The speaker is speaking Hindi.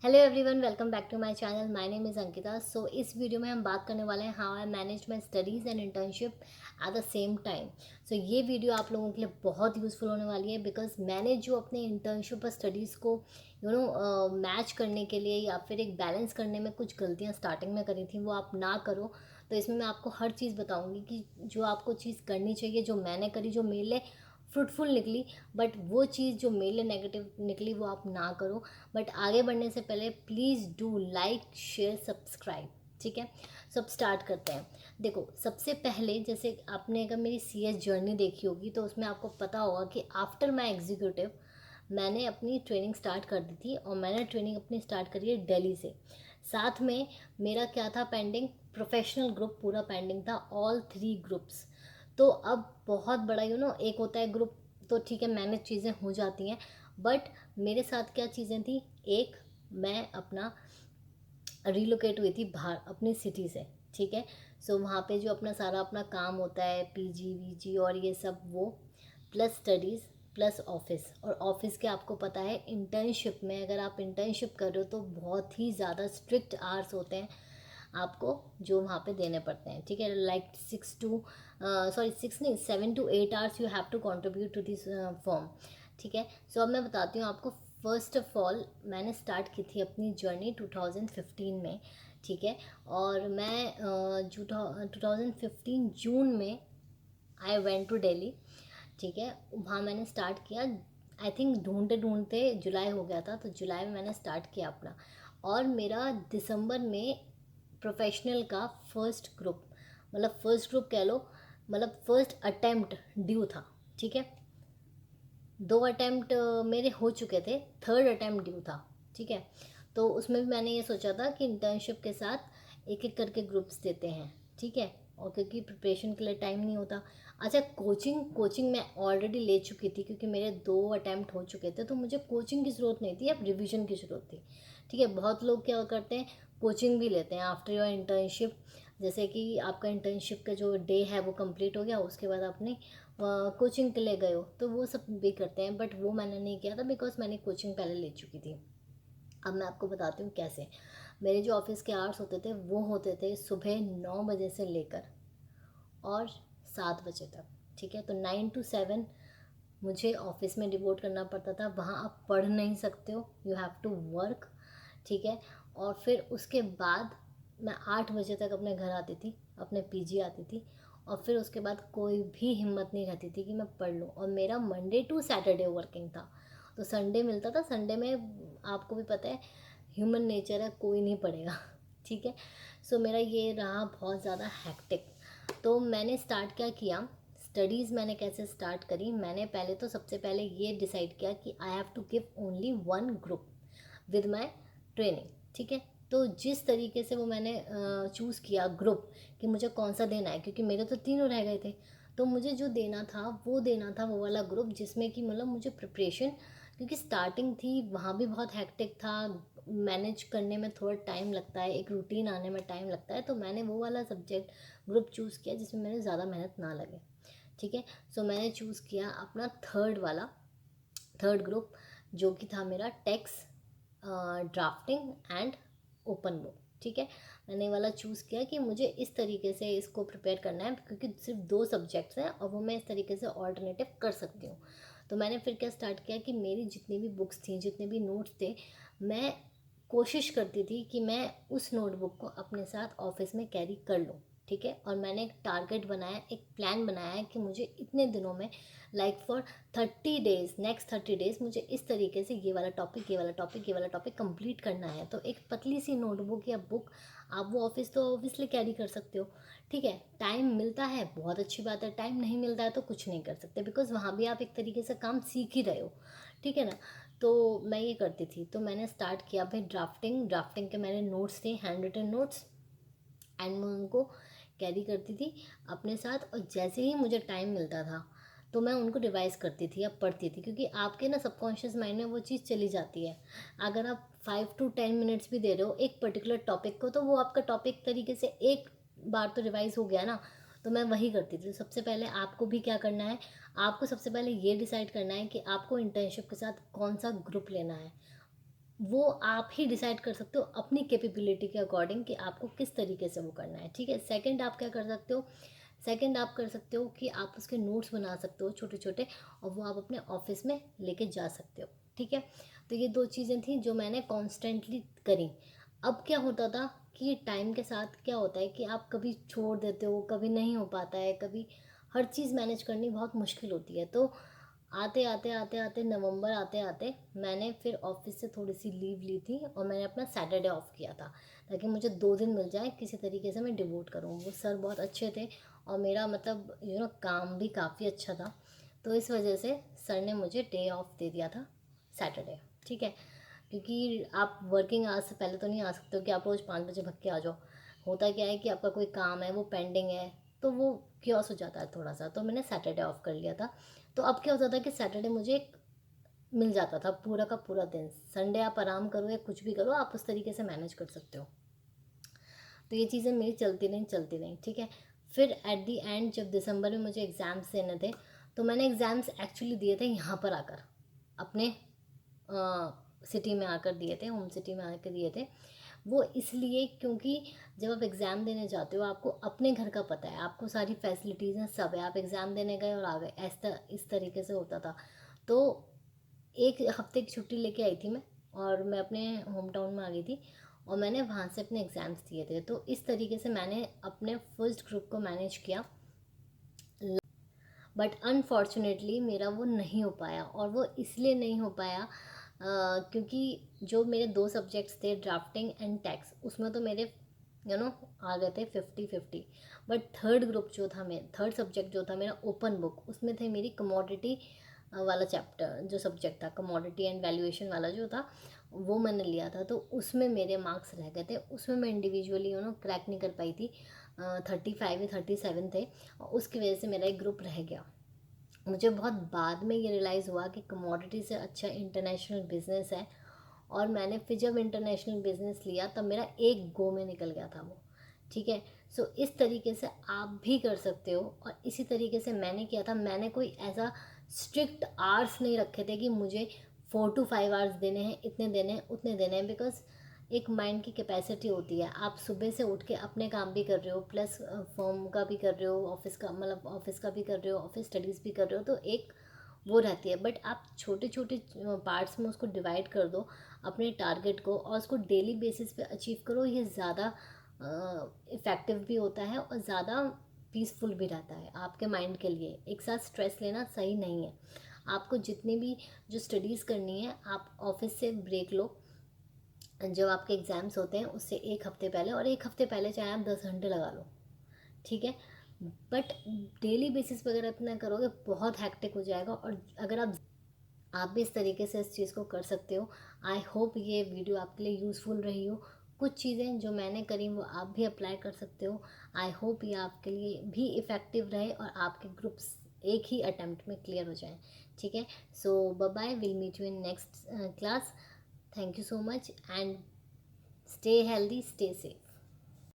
Hello everyone, welcome back to my channel. My name is Ankita. So इस वीडियो में हम बात करने वाले हैं how I manage my studies and internship at the same time. So ये वीडियो आप लोगों के लिए बहुत यूज़फुल होने वाली है बिकॉज मैंने जो अपने इंटर्नशिप और स्टडीज़ को मैच करने के लिए या फिर एक बैलेंस करने में कुछ गलतियाँ स्टार्टिंग में करी थी, वो आप ना करो। तो इसमें मैं आपको हर चीज़ बताऊँगी कि जो आपको चीज़ करनी चाहिए, जो मैंने करी, जो मेरे लिए फ्रूटफुल निकली, बट वो चीज़ जो मेरे लिए नेगेटिव निकली वो आप ना करो। बट आगे बढ़ने से पहले please do like share subscribe. ठीक है, सब स्टार्ट करते हैं। देखो, सबसे पहले जैसे आपने अगर मेरी CS जर्नी देखी होगी तो उसमें आपको पता होगा कि आफ्टर माई एग्जीक्यूटिव मैंने अपनी ट्रेनिंग स्टार्ट कर दी थी, और मैंने ट्रेनिंग अपनी स्टार्ट करी है दिल्ली से। साथ में मेरा क्या था पेंडिंग, प्रोफेशनल ग्रुप पूरा पेंडिंग था, ऑल 3 ग्रुप्स। तो अब बहुत बड़ा एक होता है ग्रुप, तो ठीक है मैनेज चीज़ें हो जाती हैं। बट मेरे साथ क्या चीज़ें थी, एक, मैं अपना रिलोकेट हुई थी बाहर अपनी सिटी से। ठीक है, सो वहाँ पे जो अपना सारा अपना काम होता है, PG VG और ये सब, वो प्लस स्टडीज़ प्लस ऑफिस। और ऑफिस के आपको पता है इंटर्नशिप में अगर आप इंटर्नशिप कर रहे हो तो बहुत ही ज़्यादा स्ट्रिक्ट आवर्स होते हैं आपको जो वहाँ पे देने पड़ते हैं। ठीक है, लाइक 6 नहीं 7 to 8 hours you have to contribute to this form. ठीक है, सो अब मैं बताती हूँ आपको। फर्स्ट ऑफ ऑल मैंने स्टार्ट की थी अपनी जर्नी 2015 में। ठीक है, और मैं 2015 जून में आई वेंट टू दिल्ली। ठीक है, वहाँ मैंने स्टार्ट किया। आई थिंक ढूंढते ढूंढते जुलाई हो गया था, तो जुलाई में मैंने स्टार्ट किया अपना। और मेरा दिसंबर में प्रोफेशनल का फर्स्ट ग्रुप, मतलब फर्स्ट ग्रुप कह लो, मतलब फर्स्ट अटेम्प्ट ड्यू था। ठीक है, 2 अटेम्प्ट मेरे हो चुके थे, थर्ड अटेम्प्ट ड्यू था। ठीक है, तो उसमें भी मैंने ये सोचा था कि इंटर्नशिप के साथ एक एक करके ग्रुप्स देते हैं। ठीक है, और क्योंकि प्रिपरेशन के लिए टाइम नहीं होता। अच्छा, कोचिंग कोचिंग मैं ऑलरेडी ले चुकी थी क्योंकि मेरे 2 अटेम्प्ट हो चुके थे, तो मुझे कोचिंग की ज़रूरत नहीं थी, अब रिवीजन की ज़रूरत थी। ठीक है, बहुत लोग क्या करते हैं, कोचिंग भी लेते हैं आफ्टर योर इंटर्नशिप। जैसे कि आपका इंटर्नशिप का जो डे है वो कंप्लीट हो गया, उसके बाद आपने कोचिंग के लिए गए हो, तो वो सब भी करते हैं। बट वो मैंने नहीं किया था बिकॉज मैंने कोचिंग पहले ले चुकी थी। अब मैं आपको बताती हूँ कैसे। मेरे जो ऑफिस के आवर्स होते थे वो होते थे सुबह 9 बजे से लेकर और 7 बजे तक। ठीक है, तो 9 to 7 मुझे ऑफिस में डिवोट करना पड़ता था। वहाँ आप पढ़ नहीं सकते हो, यू हैव टू वर्क। ठीक है, और फिर उसके बाद मैं 8 बजे तक अपने घर आती थी, अपने PG आती थी। और फिर उसके बाद कोई भी हिम्मत नहीं रहती थी कि मैं पढ़ लूँ, और मेरा मंडे टू सैटरडे वर्किंग था। तो संडे मिलता था, संडे में आपको भी पता है ह्यूमन नेचर है, कोई नहीं पढ़ेगा। ठीक है, सो मेरा ये रहा बहुत ज़्यादा हैक्टिक। तो मैंने स्टार्ट क्या किया, स्टडीज़ मैंने कैसे स्टार्ट करी। मैंने पहले तो सबसे पहले ये डिसाइड किया कि I have to give only 1 group with my training. ठीक है, तो जिस तरीके से वो मैंने चूज़ किया ग्रुप कि मुझे कौन सा देना है, क्योंकि मेरे तो तीनों रह गए थे, तो मुझे जो देना था वो वाला ग्रुप जिसमें कि मतलब मुझे प्रिपरेशन, क्योंकि स्टार्टिंग थी वहाँ भी बहुत हैक्टिक था, मैनेज करने में थोड़ा टाइम लगता है, एक रूटीन आने में टाइम लगता है, तो मैंने वो वाला सब्जेक्ट ग्रुप चूज़ किया जिसमें मैंने ज़्यादा मेहनत ना लगे। ठीक है, सो मैंने चूज़ किया अपना थर्ड ग्रुप, जो कि था मेरा tax, drafting and open book. ठीक है, मैंने ये वाला चूज़ किया कि मुझे इस तरीके से इसको प्रिपेयर करना है क्योंकि सिर्फ 2 सब्जेक्ट्स हैं और वो मैं इस तरीके से ऑल्टरनेटिव कर सकती हूँ। तो मैंने फिर क्या स्टार्ट किया कि मेरी जितनी भी बुक्स थी, जितने भी नोट्स थे, मैं कोशिश करती थी कि मैं उस नोटबुक को अपने साथ ऑफिस में कैरी कर लूँ। ठीक है, और मैंने एक टारगेट बनाया, एक प्लान बनाया है कि मुझे इतने दिनों में, like for 30 days, next 30 days मुझे इस तरीके से ये वाला टॉपिक, ये वाला टॉपिक, ये वाला टॉपिक कंप्लीट करना है। तो एक पतली सी नोटबुक या बुक, आप वो ऑफिस तो ऑब्वियसली कैरी कर सकते हो। ठीक है, टाइम मिलता है बहुत अच्छी बात है, टाइम नहीं मिलता है तो कुछ नहीं कर सकते, बिकॉज वहाँ भी आप एक तरीके से काम सीख ही रहे हो। ठीक है ना, तो मैं ये करती थी। तो मैंने स्टार्ट किया भाई ड्राफ्टिंग के मैंने नोट्स थे, हैंड रिटन नोट्स, एंड मैं उनको कैरी करती थी अपने साथ। और जैसे ही मुझे टाइम मिलता था तो मैं उनको रिवाइज़ करती थी या पढ़ती थी, क्योंकि आपके ना सबकॉन्शियस माइंड में वो चीज़ चली जाती है। अगर आप 5 to 10 मिनट्स भी दे रहे हो एक पर्टिकुलर टॉपिक को, तो वो आपका टॉपिक तरीके से एक बार तो रिवाइज़ हो गया ना। तो मैं वही करती थी। तो सबसे पहले आपको भी क्या करना है, आपको सबसे पहले ये डिसाइड करना है कि आपको इंटर्नशिप के साथ कौन सा ग्रुप लेना है। वो आप ही डिसाइड कर सकते हो अपनी कैपेबिलिटी के अकॉर्डिंग कि आपको किस तरीके से वो करना है, ठीक है। सेकंड आप क्या कर सकते हो, सेकंड आप कर सकते हो कि आप उसके नोट्स बना सकते हो छोटे छोटे, और वो आप अपने ऑफिस में लेके जा सकते हो, ठीक है। तो ये दो चीज़ें थी जो मैंने कॉन्स्टेंटली करी। अब क्या होता था कि टाइम के साथ क्या होता है कि आप कभी छोड़ देते हो, कभी नहीं हो पाता है, कभी हर चीज़ मैनेज करनी बहुत मुश्किल होती है। तो आते आते आते आते नवंबर आते आते मैंने फिर ऑफिस से थोड़ी सी लीव ली थी और मैंने अपना सैटरडे ऑफ किया था, ताकि मुझे 2 दिन मिल जाए, किसी तरीके से मैं डिवोट करूँ। वो सर बहुत अच्छे थे और मेरा मतलब काम भी काफ़ी अच्छा था, तो इस वजह से सर ने मुझे डे ऑफ दे दिया था, सैटरडे, ठीक है। क्योंकि आप वर्किंग आवर्स से पहले तो नहीं आ सकते हो कि आप रोज़ 5 बजे भग के आ जाओ। होता क्या है कि आपका कोई काम है वो पेंडिंग है, तो वो क्योस हो जाता है थोड़ा सा, तो मैंने सैटरडे ऑफ कर लिया था। तो अब क्या होता था कि सैटरडे मुझे एक मिल जाता था पूरा का पूरा दिन। संडे आप आराम करो या कुछ भी करो, आप उस तरीके से मैनेज कर सकते हो। तो ये चीज़ें मेरी चलती रहीं, ठीक है। फिर एट दी एंड जब दिसंबर में मुझे एग्ज़ाम्स देने थे, तो मैंने एग्ज़ाम्स एक्चुअली दिए थे यहाँ पर आकर, अपने सिटी में आकर दिए थे, होम सिटी में आकर दिए थे। वो इसलिए क्योंकि जब आप एग्ज़ाम देने जाते हो आपको अपने घर का पता है, आपको सारी फैसिलिटीज़ हैं, सब है, आप एग्ज़ाम देने गए और आ गए, ऐसा इस तरीके से होता था। तो 1 हफ्ते की छुट्टी लेके आई थी मैं, और मैं अपने होम टाउन में आ गई थी, और मैंने वहाँ से अपने एग्ज़ाम्स दिए थे। तो इस तरीके से मैंने अपने फर्स्ट ग्रुप को मैनेज किया। बट अनफॉर्चुनेटली मेरा वो नहीं हो पाया, और वो इसलिए नहीं हो पाया क्योंकि जो मेरे 2 सब्जेक्ट्स थे, ड्राफ्टिंग एंड टैक्स, उसमें तो मेरे आ गए थे 50-50। बट थर्ड ग्रुप जो था, मेरा थर्ड सब्जेक्ट जो था मेरा ओपन बुक, उसमें थे मेरी कमोडिटी वाला चैप्टर, जो सब्जेक्ट था कमोडिटी एंड वैल्यूएशन वाला जो था, वो मैंने लिया था। तो उसमें मेरे मार्क्स रह गए थे, उसमें मैं इंडिविजुअली क्रैक नहीं कर पाई थी। 35 या 37 थे, और उसकी वजह से मेरा एक ग्रुप रह गया। मुझे बहुत बाद में ये रियलाइज़ हुआ कि कमोडिटी से अच्छा इंटरनेशनल बिजनेस है, और मैंने फिर जब इंटरनेशनल बिजनेस लिया तब मेरा एक गो में निकल गया था वो, ठीक है। सो इस तरीके से आप भी कर सकते हो, और इसी तरीके से मैंने किया था। मैंने कोई ऐसा स्ट्रिक्ट आवर्स नहीं रखे थे कि मुझे 4 to 5 आवर्स देने हैं, इतने देने हैं, उतने देने हैं, बिकॉज एक माइंड की कैपेसिटी होती है। आप सुबह से उठ के अपने काम भी कर रहे हो, प्लस फॉर्म का भी कर रहे हो, ऑफिस का मतलब ऑफिस का भी कर रहे हो, ऑफिस स्टडीज़ भी कर रहे हो, तो एक वो रहती है। बट आप छोटे छोटे पार्ट्स में उसको डिवाइड कर दो अपने टारगेट को, और उसको डेली बेसिस पे अचीव करो। ये ज़्यादा इफ़ेक्टिव भी होता है और ज़्यादा पीसफुल भी रहता है आपके माइंड के लिए। एक साथ स्ट्रेस लेना सही नहीं है। आपको जितनी भी जो स्टडीज़ करनी है, आप ऑफिस से ब्रेक लो जब आपके एग्ज़ाम्स होते हैं उससे 1 हफ्ते पहले, और 1 हफ्ते पहले चाहे आप 10 घंटे लगा लो, ठीक है। बट डेली बेसिस पर अगर इतना करोगे बहुत हैक्टिक हो जाएगा। और अगर आप भी इस तरीके से इस चीज़ को कर सकते हो। आई होप ये वीडियो आपके लिए यूज़फुल रही हो। कुछ चीज़ें जो मैंने करी वो आप भी अप्लाई कर सकते हो। आई होप ये आपके लिए भी इफ़ेक्टिव रहे और आपके ग्रुप्स एक ही अटेम्प्ट में क्लियर हो जाएं, ठीक है। So bye bye, will meet you in next class. Thank you so much, and stay healthy, stay safe.